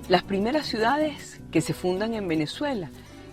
Las primeras ciudades que se fundan en Venezuela,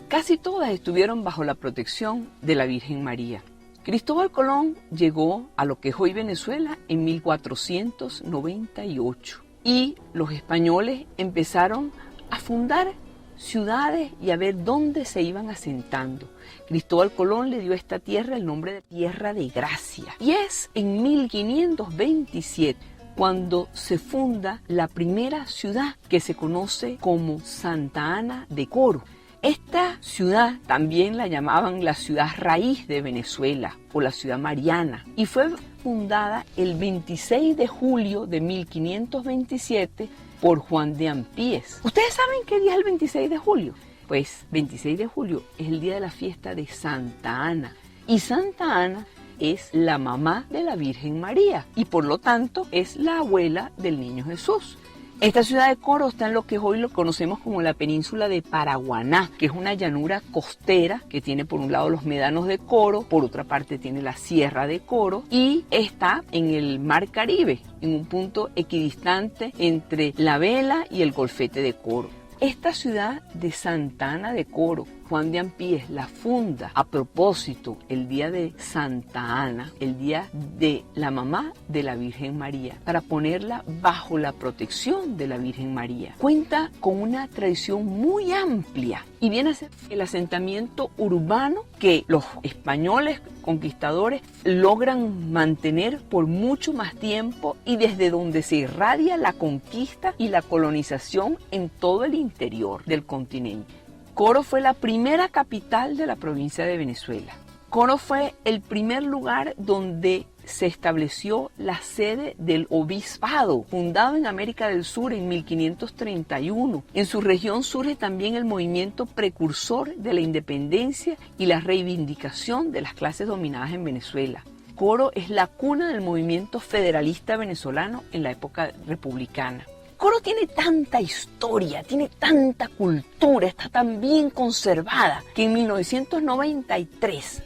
casi todas estuvieron bajo la protección de la Virgen María. Cristóbal Colón llegó a lo que es hoy Venezuela en 1498 y los españoles empezaron a fundar ciudades y a ver dónde se iban asentando. Cristóbal Colón le dio a esta tierra el nombre de Tierra de Gracia. Y es en 1527 cuando se funda la primera ciudad que se conoce como Santa Ana de Coro. Esta ciudad también la llamaban la ciudad raíz de Venezuela o la ciudad mariana y fue fundada el 26 de julio de 1527 por Juan de Ampíes. ¿Ustedes saben qué día es el 26 de julio? Pues 26 de julio es el día de la fiesta de Santa Ana y Santa Ana es la mamá de la Virgen María y por lo tanto es la abuela del niño Jesús. Esta ciudad de Coro está en lo que hoy lo conocemos como la península de Paraguaná, que es una llanura costera que tiene por un lado los médanos de Coro, por otra parte tiene la sierra de Coro y está en el mar Caribe, en un punto equidistante entre La Vela y el Golfete de Coro. Esta ciudad de Santa Ana de Coro, Juan de Ampíes la funda a propósito el día de Santa Ana, el día de la mamá de la Virgen María, para ponerla bajo la protección de la Virgen María. Cuenta con una tradición muy amplia y viene a ser el asentamiento urbano que los españoles conquistadores logran mantener por mucho más tiempo y desde donde se irradia la conquista y la colonización en todo el interior del continente. Coro fue la primera capital de la provincia de Venezuela. Coro fue el primer lugar donde se estableció la sede del obispado, fundado en América del Sur en 1531. En su región surge también el movimiento precursor de la independencia y la reivindicación de las clases dominadas en Venezuela. Coro es la cuna del movimiento federalista venezolano en la época republicana. Coro tiene tanta historia, tiene tanta cultura, está tan bien conservada que en 1993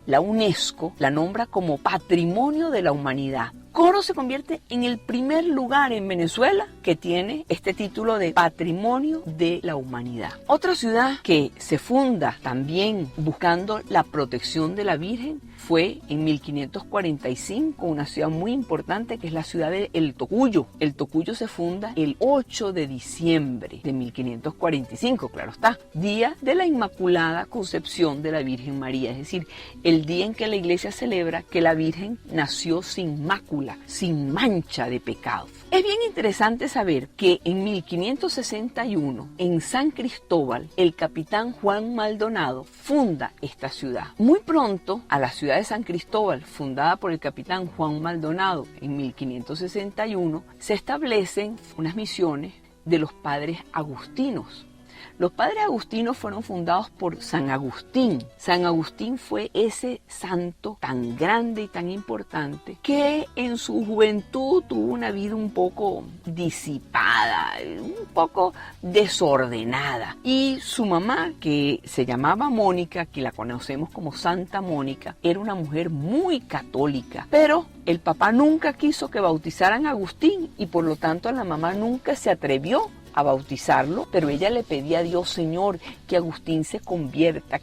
la UNESCO la nombra como Patrimonio de la Humanidad. Coro se convierte en el primer lugar en Venezuela que tiene este título de Patrimonio de la Humanidad. Otra ciudad que se funda también buscando la protección de la Virgen fue en 1545, una ciudad muy importante que es la ciudad de El Tocuyo. El Tocuyo se funda el 8 de diciembre de 1545, claro está, día de la Inmaculada Concepción de la Virgen María, es decir, el día en que la iglesia celebra que la Virgen nació sin mácula, sin mancha de pecado. Es bien interesante saber que en 1561, en San Cristóbal, el capitán Juan Maldonado funda esta ciudad. Muy pronto, a la ciudad de San Cristóbal, fundada por el capitán Juan Maldonado en 1561, se establecen unas misiones de los padres agustinos. Los padres agustinos fueron fundados por San Agustín. San Agustín fue ese santo tan grande y tan importante que en su juventud tuvo una vida un poco disipada, un poco desordenada. Y su mamá, que se llamaba Mónica, que la conocemos como Santa Mónica, era una mujer muy católica, pero el papá nunca quiso que bautizaran a Agustín y por lo tanto la mamá nunca se atrevió a bautizarlo, pero ella le pedía a Dios, Señor, que Agustín se convierta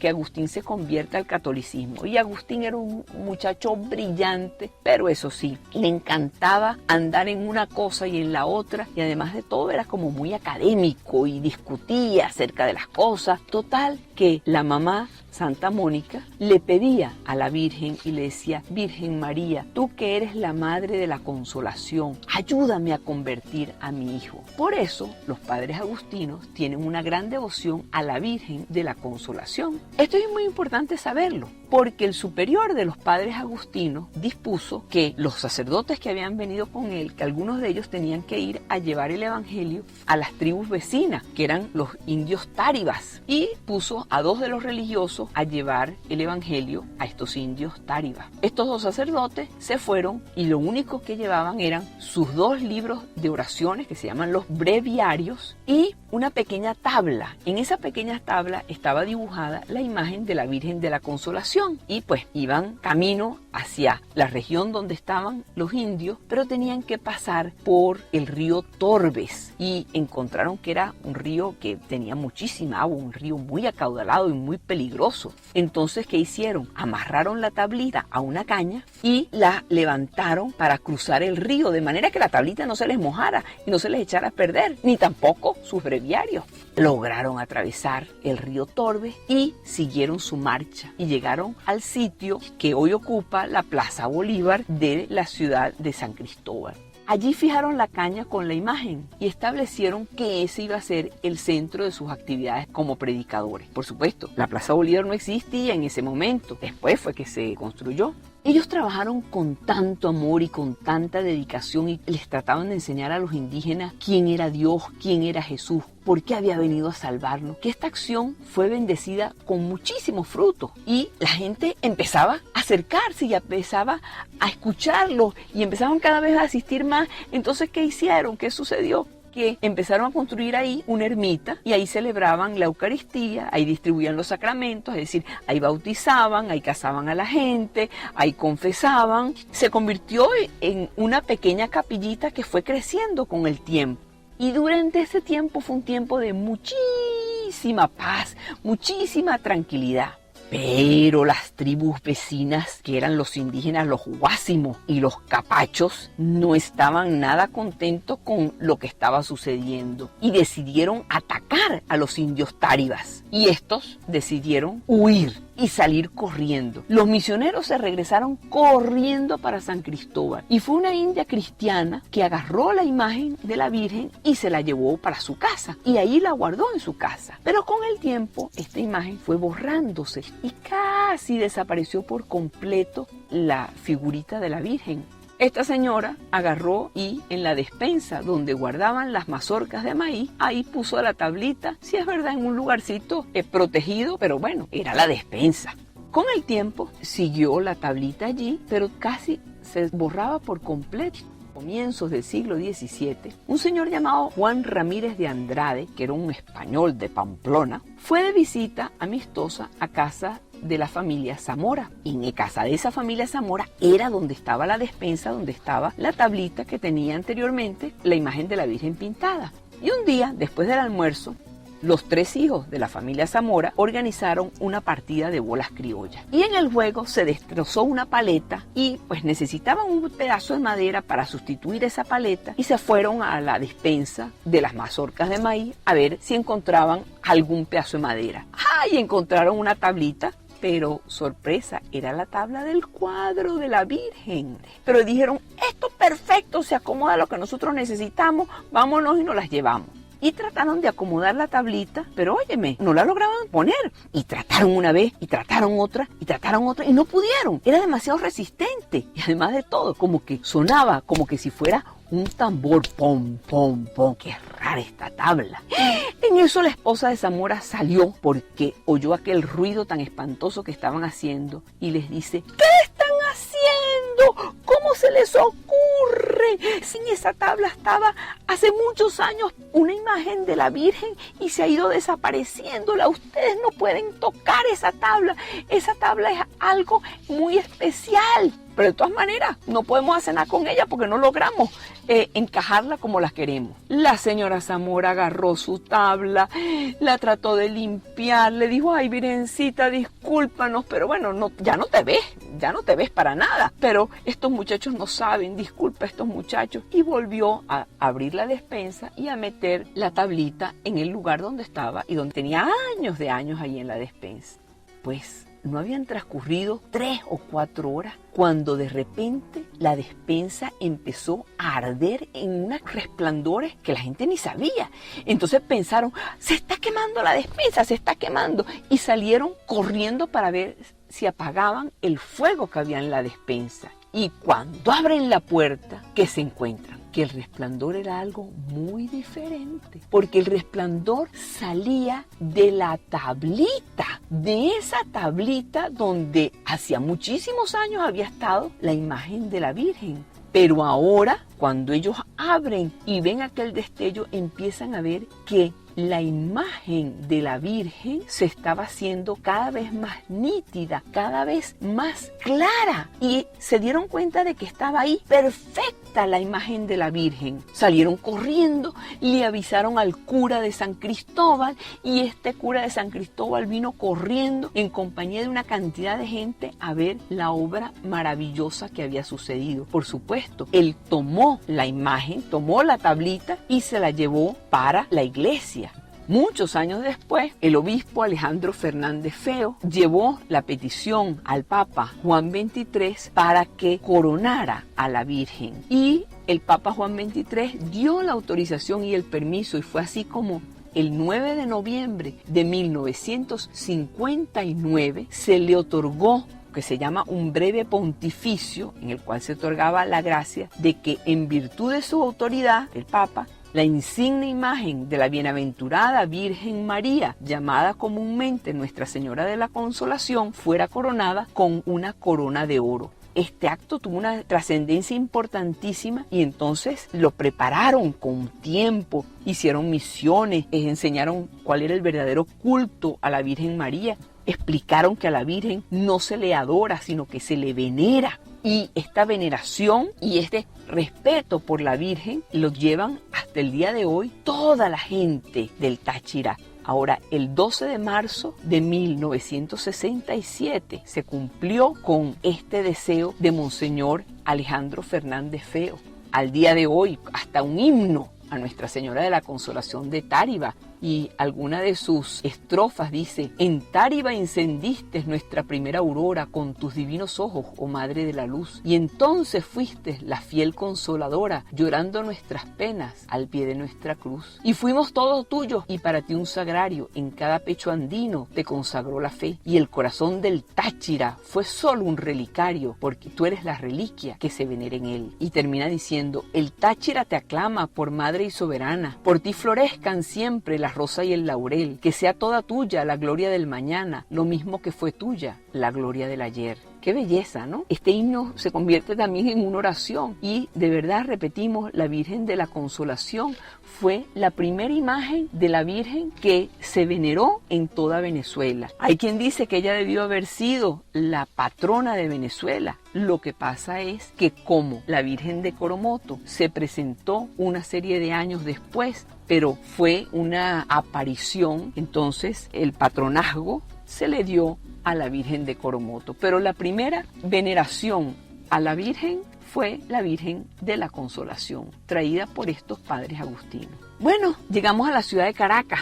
al catolicismo. Y Agustín era un muchacho brillante, pero eso sí, le encantaba andar en una cosa y en la otra, y además de todo era como muy académico y discutía acerca de las cosas. Total, que la mamá, Santa Mónica, le pedía a la Virgen y le decía, Virgen María, tú que eres la madre de la consolación, ayúdame a convertir a mi hijo. Por eso, los padres agustinos tienen una gran devoción a la Virgen de la Consolación. Esto es muy importante saberlo, porque el superior de los padres agustinos dispuso que los sacerdotes que habían venido con él, que algunos de ellos tenían que ir a llevar el evangelio a las tribus vecinas, que eran los indios táribas, y puso a 2 de los religiosos a llevar el evangelio a estos indios táribas. Estos 2 sacerdotes se fueron y lo único que llevaban eran sus 2 libros de oraciones que se llaman los breviarios y una pequeña tabla. En esa pequeña tabla estaba dibujada la imagen de la Virgen de la Consolación. excursión y pues iban camino hacia la región donde estaban los indios, pero tenían que pasar por el río Torbes y encontraron que era un río que tenía muchísima agua, un río muy acaudalado y muy peligroso. Entonces, ¿qué hicieron? Amarraron la tablita a una caña y la levantaron para cruzar el río, de manera que la tablita no se les mojara y no se les echara a perder, ni tampoco sus breviarios. Lograron atravesar el río Torbes y siguieron su marcha y llegaron al sitio que hoy ocupa la Plaza Bolívar de la ciudad de San Cristóbal. Allí fijaron la caña con la imagen y establecieron que ese iba a ser el centro de sus actividades como predicadores. Por supuesto, la Plaza Bolívar no existía en ese momento, después fue que se construyó. Ellos trabajaron con tanto amor y con tanta dedicación y les trataban de enseñar a los indígenas quién era Dios, quién era Jesús, por qué había venido a salvarnos, que esta acción fue bendecida con muchísimos frutos y la gente empezaba a acercarse y empezaba a escucharlos y empezaban cada vez a asistir más. Entonces, ¿qué hicieron? ¿Qué sucedió? Que empezaron a construir ahí una ermita y ahí celebraban la Eucaristía, ahí distribuían los sacramentos, es decir, ahí bautizaban, ahí casaban a la gente, ahí confesaban. Se convirtió en una pequeña capillita que fue creciendo con el tiempo. Y durante ese tiempo fue un tiempo de muchísima paz, muchísima tranquilidad. Pero las tribus vecinas, que eran los indígenas, los Guásimos y los Capachos, no estaban nada contentos con lo que estaba sucediendo y decidieron atacar a los indios táribas. Y estos decidieron huir y salir corriendo. Los misioneros se regresaron corriendo para San Cristóbal y fue una india cristiana que agarró la imagen de la Virgen y se la llevó para su casa y ahí la guardó en su casa. Pero con el tiempo esta imagen fue borrándose y casi desapareció por completo la figurita de la Virgen. Esta señora agarró y en la despensa donde guardaban las mazorcas de maíz, ahí puso la tablita, sí es verdad, en un lugarcito protegido, pero bueno, era la despensa. Con el tiempo siguió la tablita allí, pero casi se borraba por completo. Comienzos del siglo XVII, un señor llamado Juan Ramírez de Andrade, que era un español de Pamplona, fue de visita amistosa a casa de la familia Zamora. Y en casa de esa familia Zamora era donde estaba la despensa, donde estaba la tablita que tenía anteriormente la imagen de la Virgen pintada. Y un día, después del almuerzo, los 3 hijos de la familia Zamora organizaron una partida de bolas criollas. Y en el juego se destrozó una paleta y pues necesitaban un pedazo de madera para sustituir esa paleta y se fueron a la despensa de las mazorcas de maíz a ver si encontraban algún pedazo de madera. Y encontraron una tablita. Pero, sorpresa, era la tabla del cuadro de la Virgen. Pero dijeron, esto es perfecto, se acomoda lo que nosotros necesitamos, vámonos y nos las llevamos. Y trataron de acomodar la tablita, pero óyeme, no la lograban poner. Y trataron una vez, y trataron otra, y no pudieron. Era demasiado resistente. Y además de todo, como que sonaba como que si fuera un tambor, pom, pom, pom. Qué rara esta tabla. En eso la esposa de Zamora salió porque oyó aquel ruido tan espantoso que estaban haciendo y les dice, ¿qué están haciendo? ¿Cómo se les ocurre? Sin esa tabla estaba hace muchos años una imagen de la Virgen y se ha ido desapareciéndola. Ustedes no pueden tocar esa tabla. Esa tabla es algo muy especial. Pero de todas maneras, no podemos hacer nada con ella porque no logramos encajarla como la queremos. La señora Zamora agarró su tabla, la trató de limpiar, le dijo, ay, Virgencita, discúlpanos, pero bueno, ya no te ves para nada. Pero estos muchachos no saben, disculpa a estos muchachos. Y volvió a abrir la despensa y a meter la tablita en el lugar donde estaba y donde tenía años ahí en la despensa. Pues no habían transcurrido 3 o 4 horas cuando de repente la despensa empezó a arder en unos resplandores que la gente ni sabía. Entonces pensaron, se está quemando la despensa, se está quemando. Y salieron corriendo para ver si apagaban el fuego que había en la despensa. Y cuando abren la puerta, ¿qué se encuentran? Que el resplandor era algo muy diferente, porque el resplandor salía de la tablita, de esa tablita donde hacía muchísimos años había estado la imagen de la Virgen. Pero ahora, cuando ellos abren y ven aquel destello, empiezan a ver que la imagen de la Virgen se estaba haciendo cada vez más nítida, cada vez más clara. Y se dieron cuenta de que estaba ahí perfecta la imagen de la Virgen. Salieron corriendo, le avisaron al cura de San Cristóbal y este cura de San Cristóbal vino corriendo en compañía de una cantidad de gente a ver la obra maravillosa que había sucedido. Por supuesto, él tomó la imagen, tomó la tablita y se la llevó para la iglesia. Muchos años después, el obispo Alejandro Fernández Feo llevó la petición al Papa Juan XXIII para que coronara a la Virgen. Y el Papa Juan XXIII dio la autorización y el permiso, y fue así como el 9 de noviembre de 1959 se le otorgó, que se llama un breve pontificio, en el cual se otorgaba la gracia de que en virtud de su autoridad, el Papa, la insigne imagen de la bienaventurada Virgen María, llamada comúnmente Nuestra Señora de la Consolación, fuera coronada con una corona de oro. Este acto tuvo una trascendencia importantísima y entonces lo prepararon con tiempo, hicieron misiones, enseñaron cuál era el verdadero culto a la Virgen María, explicaron que a la Virgen no se le adora, sino que se le venera. Y esta veneración y este respeto por la Virgen lo llevan hasta el día de hoy toda la gente del Táchira. Ahora, el 12 de marzo de 1967 se cumplió con este deseo de Monseñor Alejandro Fernández Feo. Al día de hoy, hasta un himno a Nuestra Señora de la Consolación de Táriba, y alguna de sus estrofas dice: en Táriba encendiste nuestra primera aurora con tus divinos ojos, oh Madre de la Luz, y entonces fuiste la fiel consoladora, llorando nuestras penas al pie de nuestra cruz. Y fuimos todos tuyos, y para ti un sagrario, en cada pecho andino te consagró la fe, y el corazón del Táchira fue solo un relicario, porque tú eres la reliquia que se venera en él. Y termina diciendo: el Táchira te aclama por Madre y soberana, por ti florezcan siempre la rosa y el laurel, que sea toda tuya la gloria del mañana, lo mismo que fue tuya la gloria del ayer. Qué belleza, ¿no? Este himno se convierte también en una oración y de verdad repetimos, la Virgen de la Consolación fue la primera imagen de la Virgen que se veneró en toda Venezuela. Hay quien dice que ella debió haber sido la patrona de Venezuela. Lo que pasa es que como la Virgen de Coromoto se presentó una serie de años después, pero fue una aparición, entonces el patronazgo se le dio a la Virgen de Coromoto. Pero la primera veneración a la Virgen fue la Virgen de la Consolación, traída por estos padres agustinos. Bueno, llegamos a la ciudad de Caracas.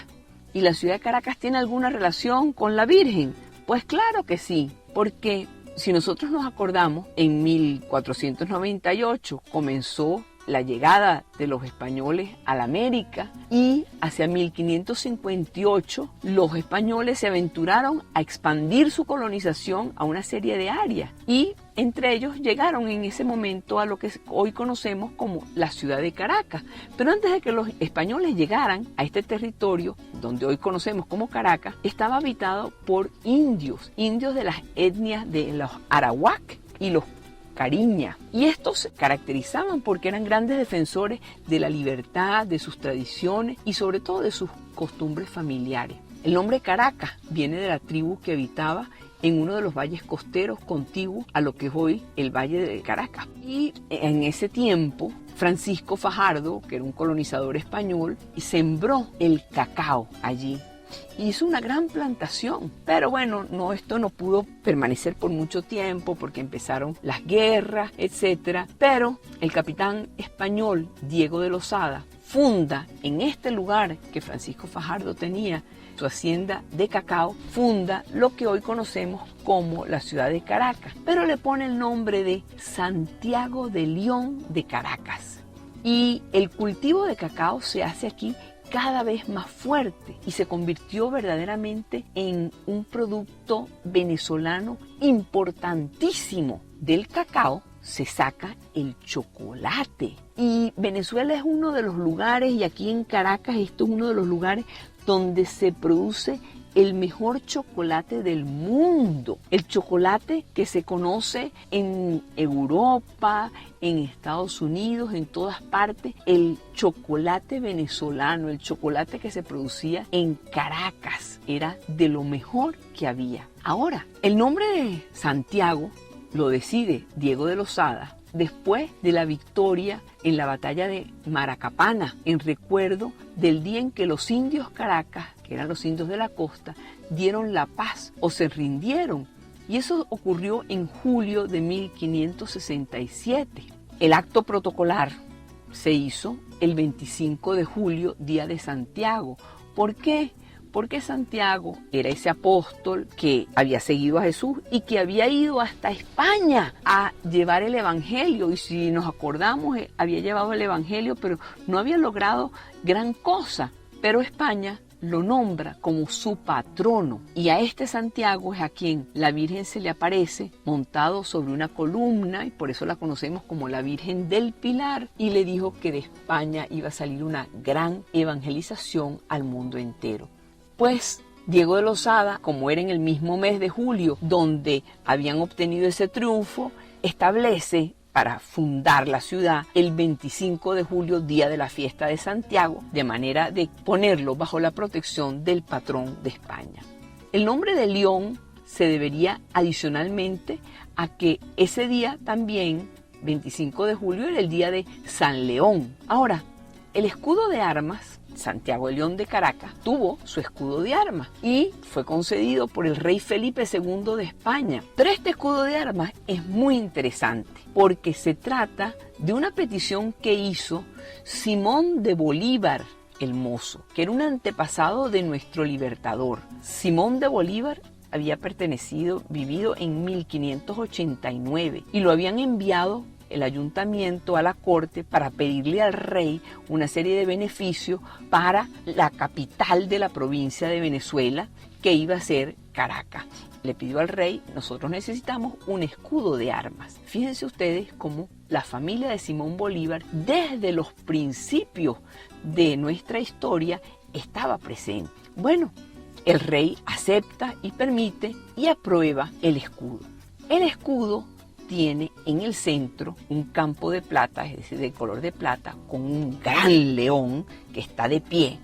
¿Y la ciudad de Caracas tiene alguna relación con la Virgen? Pues claro que sí, porque si nosotros nos acordamos, en 1498 comenzó la llegada de los españoles a la América y hacia 1558 los españoles se aventuraron a expandir su colonización a una serie de áreas y entre ellos llegaron en ese momento a lo que hoy conocemos como la ciudad de Caracas. Pero antes de que los españoles llegaran a este territorio, donde hoy conocemos como Caracas, estaba habitado por indios de las etnias de los arawak y los cariña. Y estos se caracterizaban porque eran grandes defensores de la libertad, de sus tradiciones y sobre todo de sus costumbres familiares. El nombre Caracas viene de la tribu que habitaba en uno de los valles costeros contiguos a lo que es hoy el Valle de Caracas. Y en ese tiempo, Francisco Fajardo, que era un colonizador español, sembró el cacao allí. Hizo una gran plantación, pero bueno, esto no pudo permanecer por mucho tiempo porque empezaron las guerras, etc. Pero el capitán español Diego de Lozada funda en este lugar que Francisco Fajardo tenía su hacienda de cacao, funda lo que hoy conocemos como la ciudad de Caracas, pero le pone el nombre de Santiago de León de Caracas. Y el cultivo de cacao se hace aquí cada vez más fuerte y se convirtió verdaderamente en un producto venezolano importantísimo. Del cacao se saca el chocolate y Venezuela es uno de los lugares, y aquí en Caracas esto es uno de los lugares donde se produce el mejor chocolate del mundo. El chocolate que se conoce en Europa, en Estados Unidos, en todas partes. El chocolate venezolano, el chocolate que se producía en Caracas, era de lo mejor que había. Ahora, el nombre de Santiago lo decide Diego de Lozada después de la victoria en la batalla de Maracapana, en recuerdo del día en que los indios Caracas, que eran los indios de la costa, dieron la paz o se rindieron. Y eso ocurrió en julio de 1567. El acto protocolar se hizo el 25 de julio, día de Santiago. ¿Por qué? Porque Santiago era ese apóstol que había seguido a Jesús y que había ido hasta España a llevar el evangelio. Y si nos acordamos, había llevado el evangelio, pero no había logrado gran cosa. Pero España lo nombra como su patrono. Y a este Santiago es a quien la Virgen se le aparece montado sobre una columna, y por eso la conocemos como la Virgen del Pilar, y le dijo que de España iba a salir una gran evangelización al mundo entero. Pues Diego de Lozada, como era en el mismo mes de julio donde habían obtenido ese triunfo, establece para fundar la ciudad el 25 de julio, día de la fiesta de Santiago, de manera de ponerlo bajo la protección del patrón de España. El nombre de León se debería adicionalmente a que ese día también, 25 de julio, era el día de San León. Ahora, el escudo de armas, Santiago de León de Caracas, tuvo su escudo de armas y fue concedido por el rey Felipe II de España. Pero este escudo de armas es muy interesante porque se trata de una petición que hizo Simón de Bolívar el Mozo, que era un antepasado de nuestro libertador. Simón de Bolívar había vivido en 1589 y lo habían enviado el ayuntamiento a la corte para pedirle al rey una serie de beneficios para la capital de la provincia de Venezuela, que iba a ser Caracas. Le pidió al rey: nosotros necesitamos un escudo de armas. Fíjense ustedes cómo la familia de Simón Bolívar, desde los principios de nuestra historia, estaba presente. Bueno, el rey acepta y permite y aprueba el escudo. El escudo tiene en el centro un campo de plata, es decir, de color de plata, con un gran león que está de pie,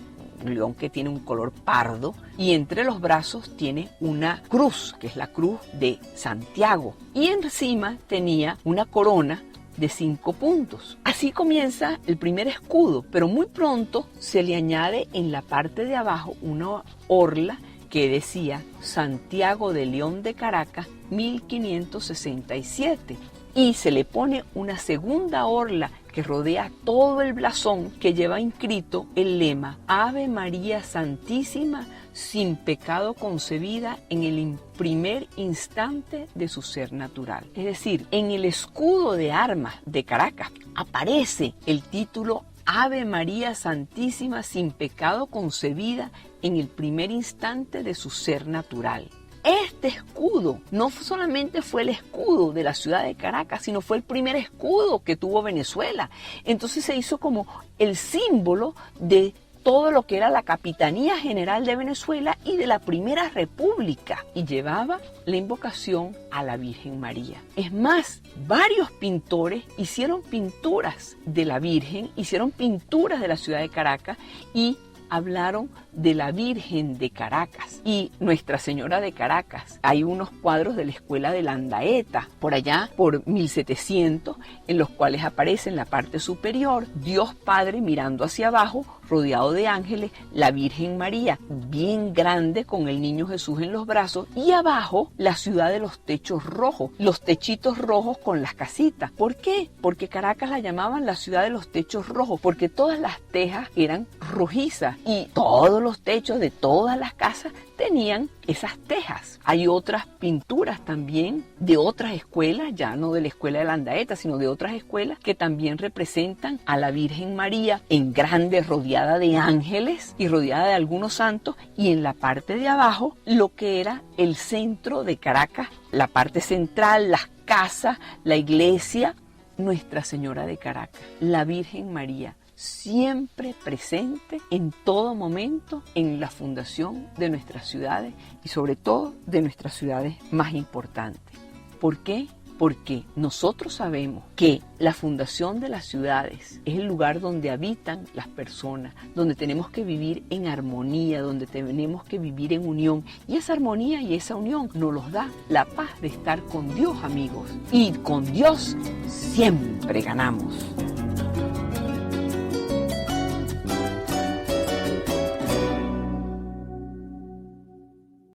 un león que tiene un color pardo, y entre los brazos tiene una cruz, que es la cruz de Santiago, y encima tenía una corona de 5 puntos. Así comienza el primer escudo, pero muy pronto se le añade en la parte de abajo una orla que decía Santiago de León de Caracas 1567, y se le pone una segunda orla que rodea todo el blasón, que lleva inscrito el lema Ave María Santísima, sin pecado concebida en el primer instante de su ser natural. Es decir, en el escudo de armas de Caracas aparece el título Ave María Santísima, sin pecado concebida en el primer instante de su ser natural. Este escudo no solamente fue el escudo de la ciudad de Caracas, sino fue el primer escudo que tuvo Venezuela. Entonces se hizo como el símbolo de todo lo que era la Capitanía General de Venezuela y de la Primera República, y llevaba la invocación a la Virgen María. Es más, varios pintores hicieron pinturas de la Virgen, hicieron pinturas de la ciudad de Caracas y hablaron de la Virgen de Caracas y Nuestra Señora de Caracas. Hay unos cuadros de la escuela de Landaeta, por allá por 1700, en los cuales aparece en la parte superior Dios Padre mirando hacia abajo, rodeado de ángeles, la Virgen María bien grande con el niño Jesús en los brazos, y abajo la ciudad de los techos rojos, los techitos rojos con las casitas. ¿Por qué? Porque Caracas la llamaban la ciudad de los techos rojos, porque todas las tejas eran rojizas y todos los techos de todas las casas tenían esas tejas. Hay otras pinturas también de otras escuelas, ya no de la escuela de Landaeta, sino de otras escuelas, que también representan a la Virgen María en grande, rodeada de ángeles y rodeada de algunos santos, y en la parte de abajo lo que era el centro de Caracas, la parte central, las casas, la iglesia, Nuestra Señora de Caracas, la Virgen María, siempre presente en todo momento en la fundación de nuestras ciudades y sobre todo de nuestras ciudades más importantes. ¿Por qué? Porque nosotros sabemos que la fundación de las ciudades es el lugar donde habitan las personas, donde tenemos que vivir en armonía, donde tenemos que vivir en unión. Y esa armonía y esa unión nos los da la paz de estar con Dios, amigos. Y con Dios siempre ganamos.